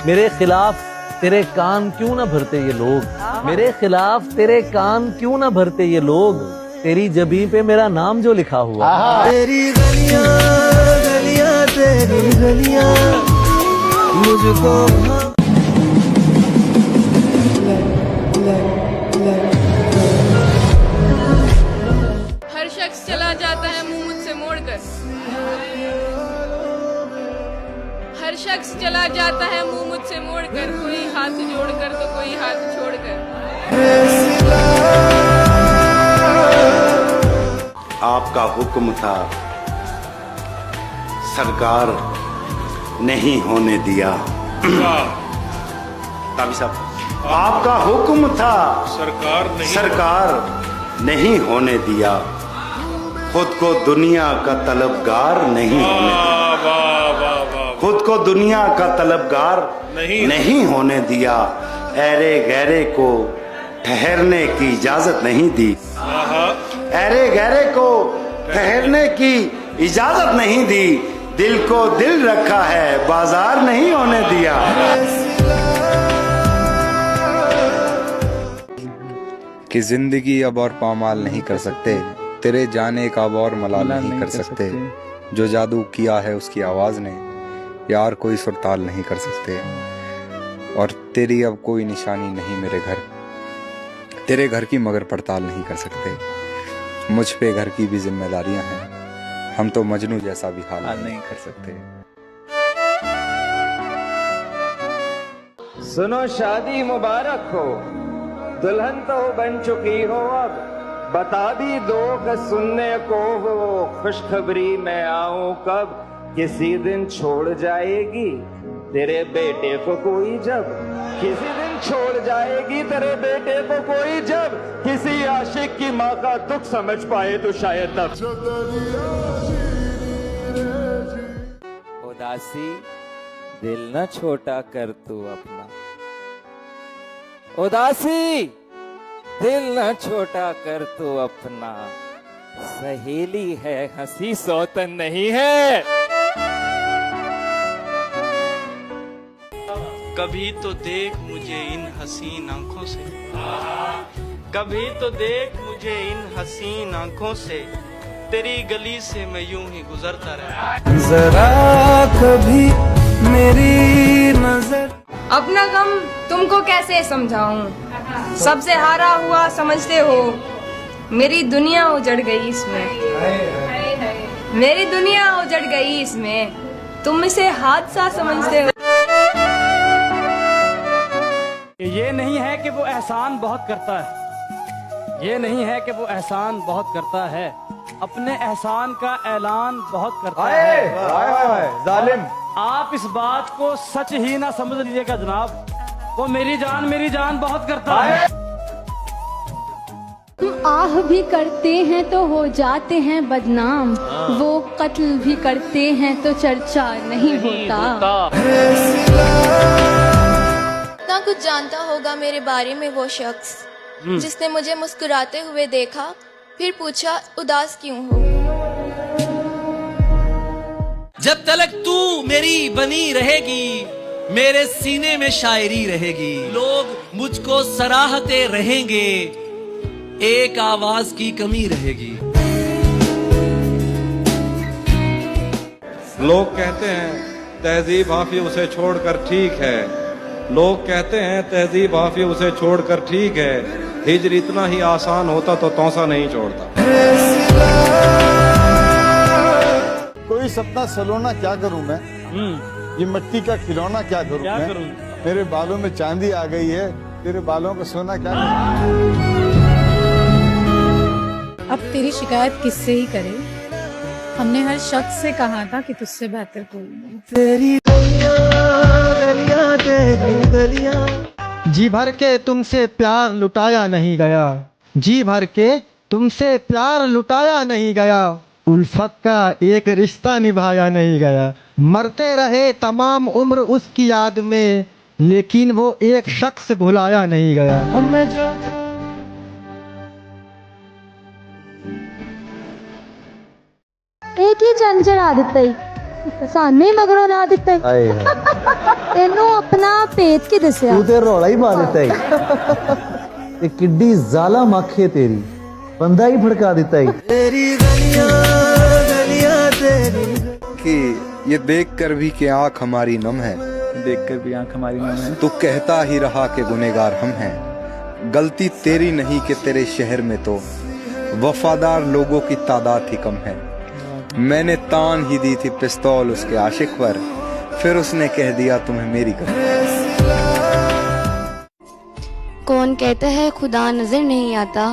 मेरे खिलाफ तेरे कान क्यों ना भरते ये लोग, मेरे खिलाफ तेरे कान क्यों ना भरते ये लोग, तेरी जबीं पे मेरा नाम जो लिखा हुआ। तेरी गलियां गलियां तेरी गलियां मुझको हर शख्स चला जाता है मुंह मुझसे मोड़कर, हर शख्स चला जाता है मुंह मुझसे मोड़कर, कोई हाथ जोड़कर तो कोई हाथ छोड़कर। आपका हुक्म था सरकार नहीं होने दिया। ताबी साहब, आपका हुक्म था सरकार नहीं होने दिया, खुद को दुनिया का तलबगार नहीं होने दिया, खुद को दुनिया का तलबगार नहीं होने दिया, ऐरे गहरे को ठहरने की इजाजत नहीं दी, ऐरे गहरे को ठहरने की इजाजत नहीं दी, दिल को दिल रखा है बाजार नहीं होने दिया। कि जिंदगी अब और पामाल नहीं कर सकते, तेरे जाने का अब और मलाल नहीं कर सकते, जो जादू किया है उसकी आवाज ने यार कोई सुरताल नहीं कर सकते, और तेरी अब कोई निशानी नहीं मेरे घर, तेरे घर की मगर पड़ताल नहीं कर सकते, मुझ पे घर की भी जिम्मेदारियां हैं, हम तो मजनू जैसा भी हाल नहीं कर सकते। सुनो शादी मुबारक हो, दुल्हन तो बन चुकी हो, अब बता भी दो कि सुनने को हो खुशखबरी मैं आऊं कब, किसी दिन छोड़ जाएगी तेरे बेटे को कोई जब, किसी दिन छोड़ जाएगी तेरे बेटे को कोई जब, किसी आशिक की माँ का दुख समझ पाए तो शायद तब। उदासी दिल न छोटा कर तू अपना, उदासी दिल न छोटा कर तू अपना, सहेली है हंसी सौतन नहीं है। कभी तो देख मुझे इन हसीन आंखों से, कभी तो देख मुझे इन हसीन आंखों से, तेरी गली से मैं यूं ही गुजरता रहा। जरा कभी मेरी नजर। अपना गम तुमको कैसे समझाऊं, सबसे हारा हुआ समझते हो, मेरी दुनिया उजड़ गई इसमें, मेरी दुनिया उजड़ गई इसमें, तुम इसे हादसा समझते हो। ये नहीं है कि वो एहसान बहुत करता है, ये नहीं है कि वो एहसान बहुत करता है, अपने एहसान का ऐलान बहुत करता है। जालिम, आप इस बात को सच ही ना समझ लीजिएगा जनाब, वो मेरी जान बहुत करता है। आह भी करते हैं तो हो जाते हैं बदनाम, वो कत्ल भी करते हैं तो चर्चा नहीं होता। ना कुछ जानता होगा मेरे बारे में वो शख्स, जिसने मुझे मुस्कुराते हुए देखा, फिर पूछा उदास क्यों हो। जब तलक तू मेरी बनी रहेगी, मेरे सीने में शायरी रहेगी, लोग मुझको सराहते रहेंगे, एक आवाज की कमी रहेगी। लोग कहते हैं तहजीब हाफी उसे छोड़कर ठीक है, लोग कहते हैं तहजीब हाफी उसे छोड़कर ठीक है, हिजर इतना ही आसान होता तो तौसा नहीं छोड़ता। कोई सपना सलोना क्या करूं मैं, ये मिट्टी का खिलौना क्या करूं मैं, मेरे बालों में चांदी आ गई है, तेरे बालों का सोना क्या करूं। अब तेरी शिकायत किससे ही करे, हमने हर शख्स से कहा था कि तुझसे बेहतर कोई नहीं। तेरी गलियां गलियां तेरी गलियां, जी भर के तुमसे प्यार लुटाया नहीं गया, जी भर के तुमसे प्यार लुटाया नहीं गया, उल्फत का एक रिश्ता निभाया नहीं गया, मरते रहे तमाम उम्र उसकी याद में, लेकिन वो एक शख्स भुलाया नहीं गया। हमें जो एक ही चंचल आदत साने मगरों ला दिता है। हाय हाय तेनू अपना पेट की दसिया तू ते रौला ही पा दिता है। ये किड्डी जालिम अख है तेरी, बंदा ही भड़का देता है। तेरी गलियां गलियां तेरी कि ये देखकर भी कि आंख हमारी नम है, देखकर भी आंख हमारी नम है। तू कहता ही रहा कि गुनहगार हम हैं। गलती तेरी नहीं कि तेरे शहर में तो वफादार लोगों की तादाद ही कम है। मैंने तान ही दी थी पिस्तौल उसके आशिक पर, फिर उसने कह दिया तुम्हें मेरी कसम। कौन कहता है खुदा नजर नहीं आता,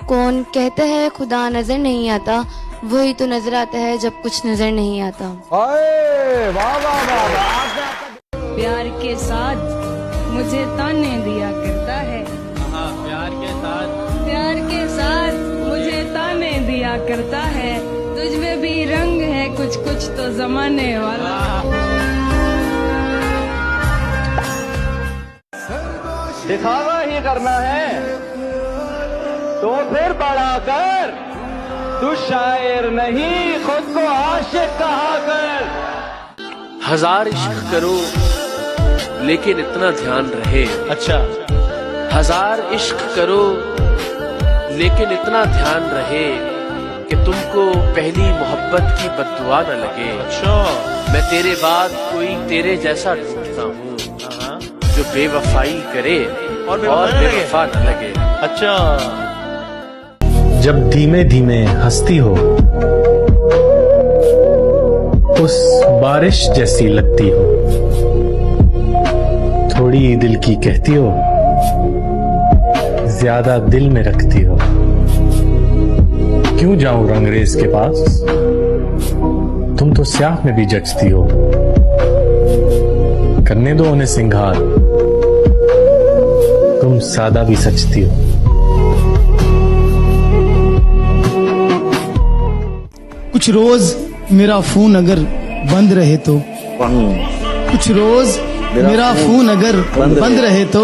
कौन कहता है खुदा नजर नहीं आता, वही तो नजर आता है जब कुछ नजर नहीं आता। प्यार के साथ मुझे ताने दिया करता है, प्यार के साथ मुझे ताने दिया करता है। तुझ में भी रंग है कुछ कुछ तो जमाने वाला। दिखावा ही करना है तो फिर बड़ा कर, तू शायर नहीं खुद को आशिक कहा कर। हजार इश्क करो लेकिन इतना ध्यान रहे। अच्छा। हजार इश्क करो लेकिन इतना ध्यान रहे कि तुमको पहली मोहब्बत की बद्दुआ न लगे। अच्छा। मैं तेरे बाद कोई तेरे जैसा ढूंढता हूँ जो बेवफाई करे और बेवफा न लगे। अच्छा। जब धीमे धीमे हंसती हो उस बारिश जैसी लगती हो, थोड़ी दिल की कहती हो ज्यादा दिल में रखती हो। क्यों जाऊं रंगरेज के पास, तुम तो स्याह में भी जचती हो। करने दो उन्हें सिंगार, तुम सादा भी सचती हो। कुछ रोज मेरा फोन अगर बंद रहे तो, कुछ रोज मेरा फोन अगर बंद रहे तो,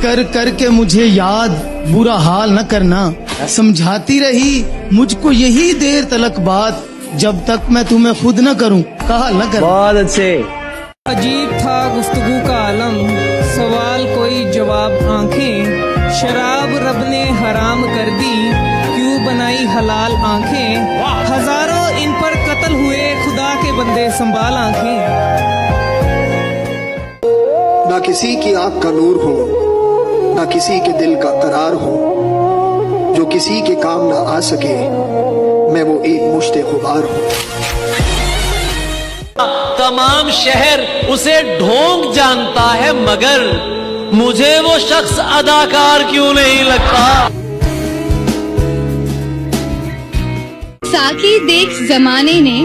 कर कर के मुझे याद बुरा हाल न करना। समझाती रही मुझको यही देर तलक बात, जब तक मैं तुम्हें खुद न करूं कहा न कर। बहुत अच्छे। अजीब था गुफ्तगू का आलम, सवाल कोई जवाब आंखें। शराब रब ने हराम कर दी, क्यों बनाई हलाल आंखें। हजारों इन पर कत्ल हुए, खुदा के बंदे संभाल आंखें। ना किसी की आंख का नूर हो, ना किसी के दिल का करार हो, जो किसी के काम ना आ सके, मैं वो एक मुश्ते गुबार हूँ। तमाम शहर उसे ढोंग जानता है, मगर मुझे वो शख्स अदाकार क्यों नहीं लगता। साकी देख जमाने ने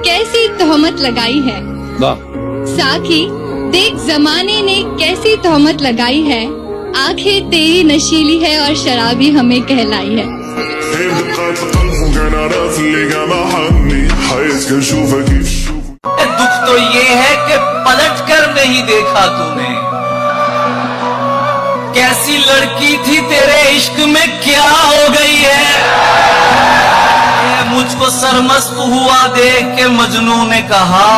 कैसी तोहमत लगाई है। साकी देख जमाने ने कैसी तोहमत लगाई है। आंखें तेरी नशीली है और शराबी हमें कहलाई है। दुख तो ये है कि पलट कर नहीं देखा तूने, कैसी लड़की थी तेरे इश्क में क्या हो गई है। मुझको सरमस्त हुआ देख के मजनू ने कहा,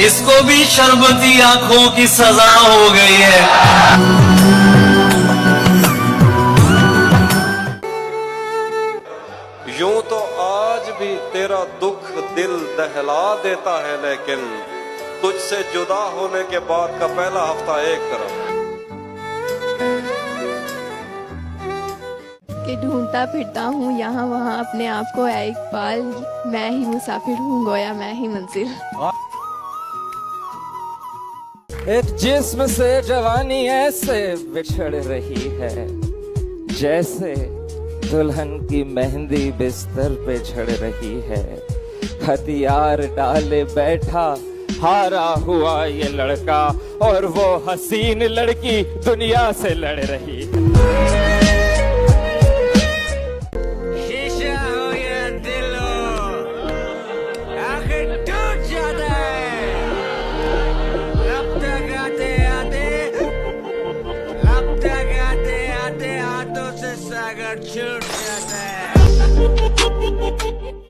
इसको भी शरबती आंखों की सजा हो गई है। यूं तो आज भी तेरा दुख दिल दहला देता है, लेकिन तुझसे जुदा होने के बाद का पहला हफ्ता एक तरफ कि ढूंढता फिरता हूँ यहाँ वहाँ अपने आप को है इकबाल। मैं ही मुसाफिर हूँ गोया मैं ही मंजिल। एक जिस्म से जवानी ऐसे बिछड़ रही है, जैसे दुल्हन की मेहंदी बिस्तर पे झड़ रही है। हथियार डाले बैठा हारा हुआ ये लड़का, और वो हसीन लड़की दुनिया से लड़ रही है।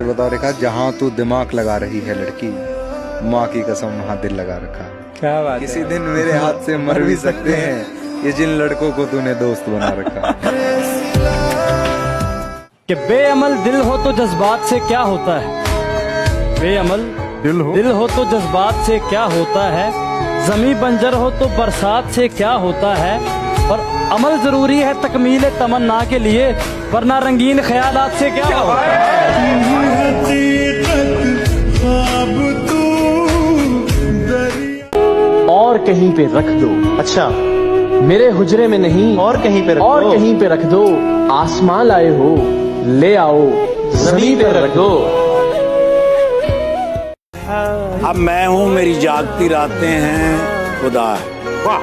बता रखा, जहाँ तू दिमाग लगा रही है लड़की, माँ की कसम वहाँ दिल लगा रखा है। क्या बात किसी दिन मेरे हाथ से मर भी सकते हैं ये जिन लड़कों को तूने दोस्त बना रखा। कि बेअमल दिल हो तो जज्बात से क्या होता है, बेअमल दिल हो तो जज्बात से क्या होता है, जमी बंजर हो तो बरसात से क्या होता है, और अमल जरूरी है तकमील तमन्ना के लिए, वरना रंगीन ख्यालात से क्या होता है। और कहीं पे रख दो, अच्छा मेरे हुजरे में नहीं, और कहीं पे रख दो, और कहीं पे रख दो, आसमां लाए हो ले आओ जमीन पे रख दो। अब मैं हूँ मेरी जागती रातें हैं खुदा है, वाह,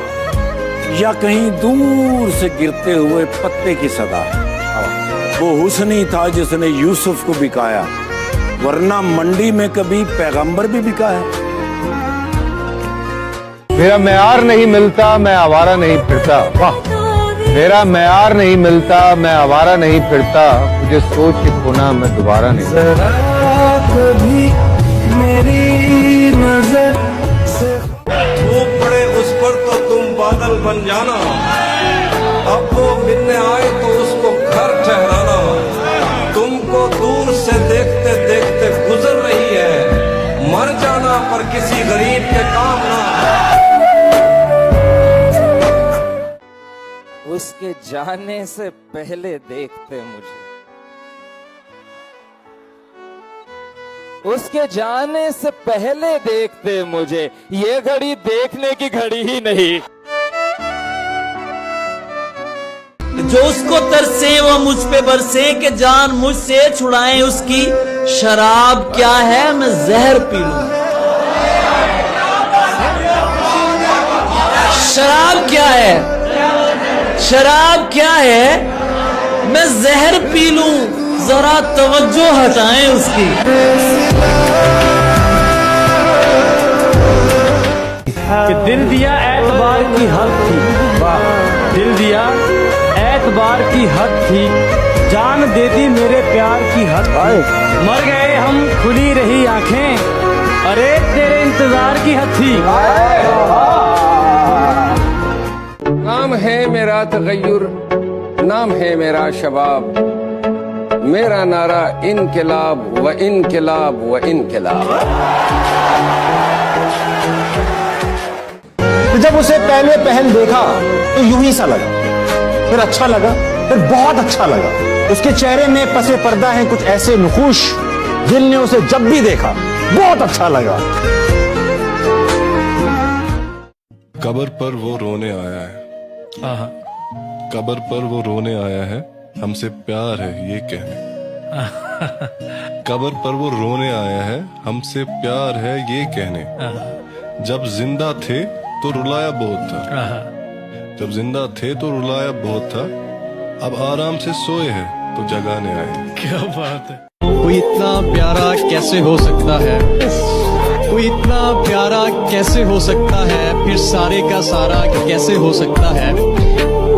या कहीं दूर से गिरते हुए पत्ते की सदा है। वो हुस्न था जिसने यूसुफ को बिकाया, वरना मंडी में कभी पैगंबर भी बिका है। मेरा मेयार नहीं मिलता मैं आवारा नहीं फिरता, वाह, मेरा मेयार नहीं मिलता मैं आवारा नहीं फिरता, मुझे सोच के खोना मैं दोबारा नहीं। कभी मेरी नजर से धूप पड़े उस पर तो तुम बादल बन जाना, अब वो मिलने आए तो उसको घर ठहराना, तुमको दूर से देखते देखते गुजर रही है, मर जाना पर किसी गरीब के काम ना। उसके जाने से पहले देखते मुझे, उसके जाने से पहले देखते मुझे, ये घड़ी देखने की घड़ी ही नहीं। जो उसको तरसे वो मुझ पे बरसे, के जान मुझसे छुड़ाएं उसकी, शराब क्या है मैं जहर पी लूं। शराब क्या है, शराब क्या है मैं जहर पी लूं, जरा तवज्जो हटाएं उसकी। कि दिल दिया एतबार की हद थी, वाह, दिल दिया एतबार की हद थी, जान दे दी मेरे प्यार की हद थी, मर गए हम खुली रही आंखें, अरे तेरे इंतजार की हद थी। नाम है मेरा तगय्युर, नाम है मेरा शबाब, मेरा नारा इनकलाब व इनकलाब व इनकलाब। तो जब उसे पहले पहल देखा तो यूं ही सा लगा, फिर अच्छा लगा, फिर बहुत अच्छा लगा। उसके चेहरे में पसे पर्दा हैं कुछ ऐसे नुखूश, जिनने उसे जब भी देखा बहुत अच्छा लगा। कब्र पर वो रोने आया है, कब्र पर वो रोने आया है, हमसे प्यार है ये कहने। कब्र पर वो रोने आया है, हमसे प्यार है ये कहने। जब जिंदा थे तो रुलाया बहुत था, जब जिंदा थे तो रुलाया बहुत था, अब आराम से सोए हैं तो जगाने आए। क्या बात है। कोई इतना प्यारा कैसे हो सकता है, कोई इतना प्यारा कैसे हो सकता है, फिर सारे का सारा कैसे हो सकता है।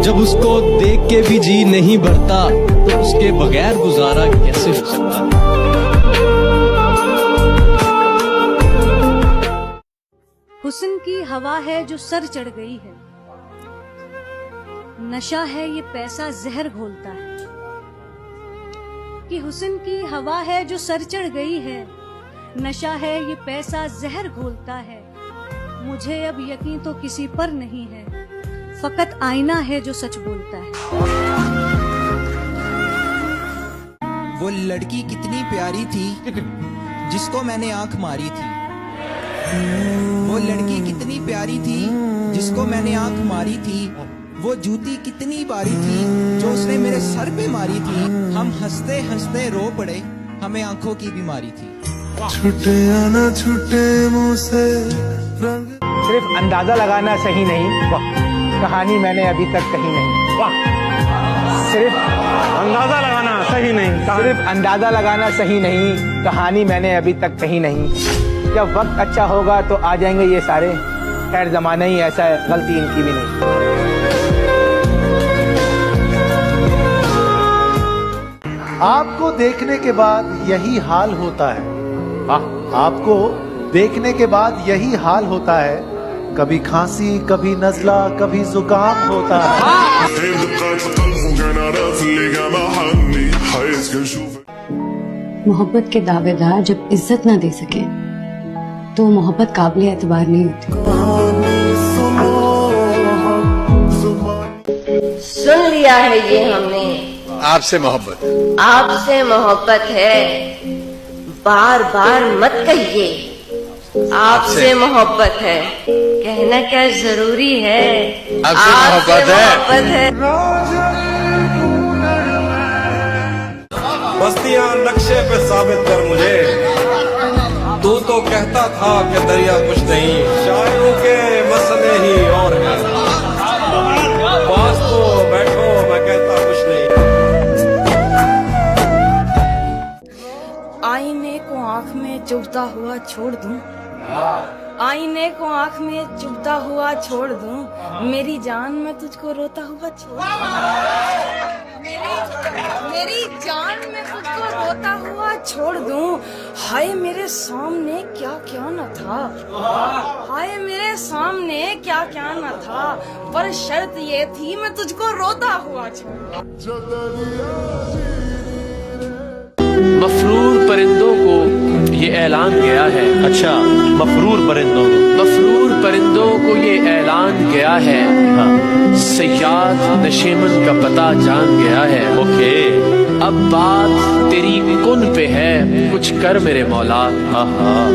जब उसको देख के भी जी नहीं भरता तो उसके बगैर गुजारा कैसे हो सकता है। हुस्न की हवा है जो सर चढ़ गई है, नशा है ये पैसा जहर घोलता है। कि हुस्न की हवा है जो सर चढ़ गई है, नशा है ये पैसा जहर घोलता है। मुझे अब यकीन तो किसी पर नहीं है, फकत आईना है जो सच बोलता है। वो लड़की कितनी प्यारी थी जिसको मैंने आंख मारी थी, वो लड़की कितनी प्यारी थी जिसको मैंने आंख मारी थी। वो जूती कितनी बारी थी जो उसने मेरे सर पे मारी थी। हम हंसते हंसते रो पड़े, हमें आंखों की बीमारी थी। छूटे या ना छूटे मुंह से रंग। सिर्फ अंदाजा लगाना सही नहीं, कहानी मैंने अभी तक कही नहीं। सिर्फ अंदाजा लगाना सही नहीं, सिर्फ अंदाजा लगाना सही नहीं, कहानी मैंने अभी तक कही नहीं। जब वक्त अच्छा होगा तो आ जाएंगे ये सारे, खैर जमाना ही ऐसा है, गलती इनकी भी नहीं। आपको देखने के बाद यही हाल होता है। आपको देखने के बाद यही हाल होता है। कभी खांसी, कभी नजला, कभी जुकाम होता है। मोहब्बत के दावेदार जब इज्जत ना दे सके तो मोहब्बत काबिल एतबार नहीं होती। सुन लिया है ये हमने, आपसे मोहब्बत, आपसे मोहब्बत है, बार बार मत कहिए आपसे मोहब्बत है, कहना क्या जरूरी है, आपसे मोहब्बत है। बस्तियां नक्शे पे साबित कर मुझे, तू तो कहता था कि दरिया कुछ नहीं, शायरों के मसले ही और हैं, पास तो बैठो मैं कहता कुछ नहीं। आईने को आंख में चुभता हुआ छोड़ दूं, आईने को आंख में चुभता हुआ छोड़ दूं, मेरी जान मैं तुझको रोता हुआ छोड़ दूं, मेरी जान मैं तुझको रोता हुआ छोड़ दूं। हाय मेरे सामने क्या क्या न था, हाय मेरे सामने क्या क्या न था, पर शर्त ये थी मैं तुझको रोता हुआ छोड़। मफरूर परिंदों को ये ऐलान गया है। अच्छा, मफरूर परिंदों को ये ऐलान गया है। सयाद नशेमन का पता जान गया है। ओके, अब बात तेरी कुन पे है, कुछ कर मेरे मौला।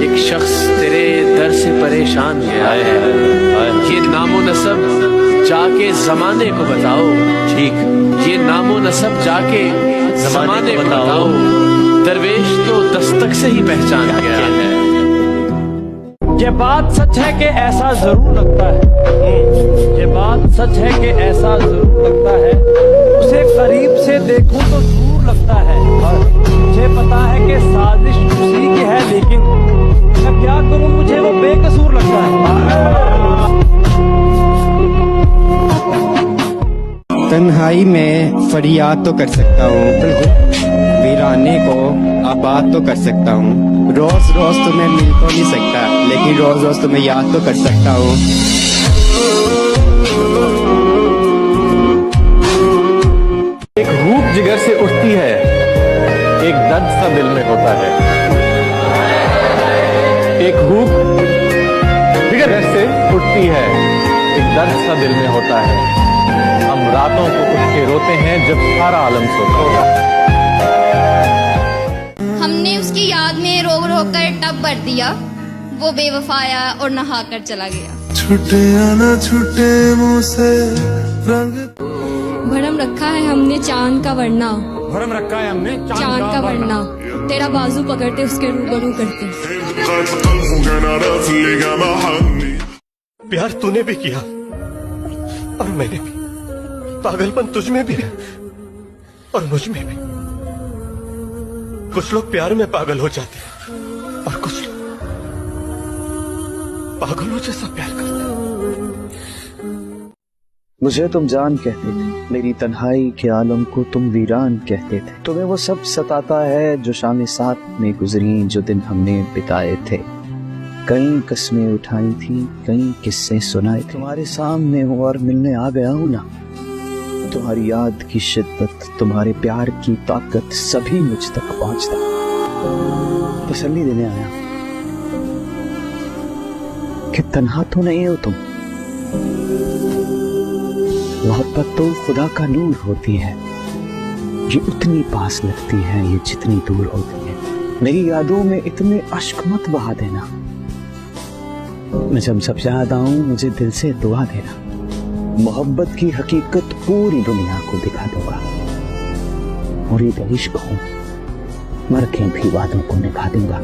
एक शख्स तेरे दर से परेशान गया है, ये नामो नसब जाके जमाने को बताओ। ठीक, ये नामो नसब जाके जमाने को बताओ। दरवेश तो दस्तक से ही पहचान गया है। ये बात सच है कि ऐसा जरूर लगता है, ये बात सच है कि ऐसा जरूर लगता है, उसे करीब से देखूं तो दूर लगता है। मुझे पता है कि साजिश उसी की है, लेकिन मैं क्या करूं, मुझे वो बेकसूर लगता है। तन्हाई में फरियाद तो कर सकता हूँ, वीराने को आबाद तो कर सकता हूँ। रोज रोज तुम्हें मिल तो नहीं सकता, लेकिन रोज रोज तुम्हें याद तो कर सकता हूँ। एक रूप जिगर से उठती है, एक दर्द सा दिल में होता है। एक रूप जिगर से उठती है, एक दर्द सा दिल में होता है। हम रातों को उठ के रोते हैं जब सारा आलम सोता है। हमने उसकी याद में रो रो कर टब भर दिया, वो बेवफाया और नहा कर चला गया। छुटे ना छुटे मुँह से रंग, भरम रखा है हमने चांद का वरना, भरम रखा है हमने चांद का वरना, तेरा बाजू पकड़ते उसके रूबरू करते। प्यार तूने भी किया और मैंने भी, पागलपन तुझ में भी है और मुझ में भी। कुछ लोग प्यार में पागल हो जाते हैं और कुछ लोग पागलों जैसा प्यार करते हैं। मुझे तुम जान कहते थे, मेरी तन्हाई के आलम को तुम वीरान कहते थे। तुम्हें वो सब सताता है जो शाम साथ में गुजरी, जो दिन हमने बिताए थे। कई कस्में उठाई थी, कई किस्से सुनाए थे। तुम्हारे सामने हूँ और मिलने आ गया हूँ ना। तुम्हारी याद की शिद्दत, तुम्हारे प्यार की ताकत सभी मुझ तक पहुंचता। तसल्ली देने आया कि तन्हा तो नहीं हो तुम। मोहब्बत तो खुदा का नूर होती है, ये उतनी पास लगती है ये जितनी दूर होती है। मेरी यादों में इतने अश्क मत बहा देना, मैं जब याद आऊं मुझे दिल से दुआ देना। मोहब्बत की हकीकत पूरी दुनिया को दिखा दूंगा। मुरीद इश्क हूं, मर के भी वादों को निभा दूंगा।